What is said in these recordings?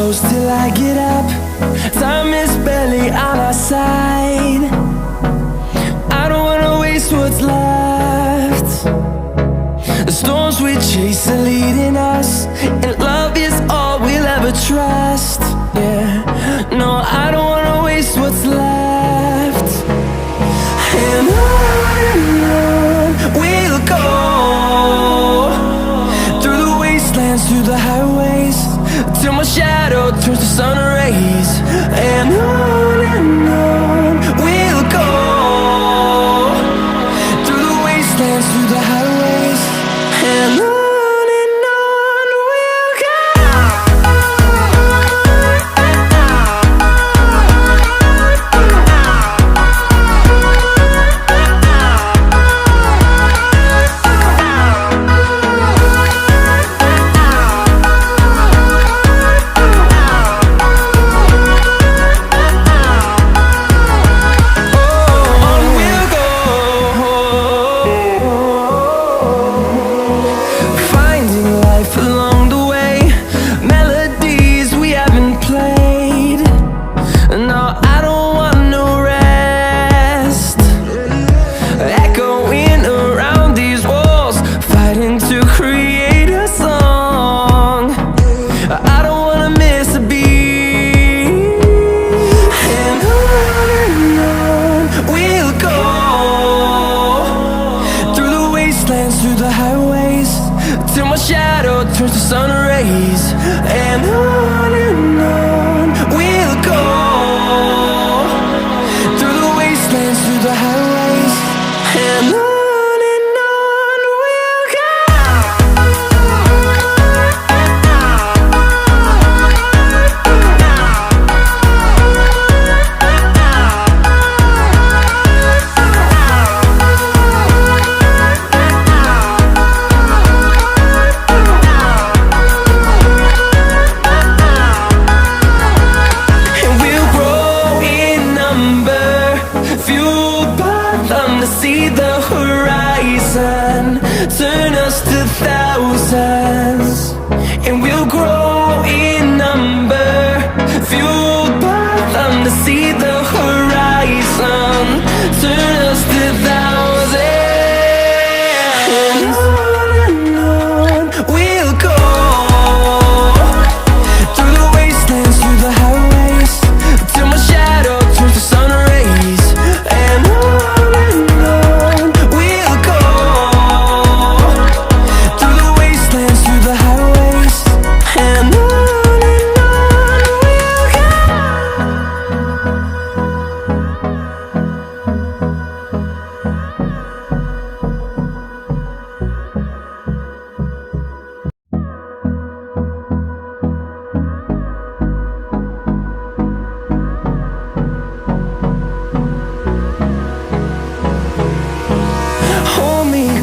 close till I get up. Time is barely on our side. I don't wanna waste what's left. The storms we chase are leading us, and love is all we'll ever trust. Yeah, no, I don't wanna waste what's left. And on we'll go, through the wastelands, through the highways, till my shadow turns to sun rays. And on we'll go, through the wastelands, through the highways, and on we'll go. Through the highways, till my shadow turns to sun rays. And on we'll go, through the wastelands, through the highways, and on we'll go. See the horizon turn us to thousands, and we'll grow in number, fueled by them. To see the horizon turn us to thousands, and on we'll go, through the wastelands, through the highways, till my shadow turns to sun rays. And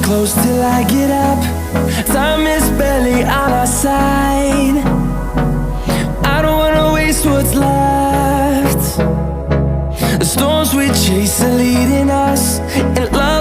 close till I get up. Time is barely on our side. I don't wanna waste what's left. The storms we chase are leading us, and love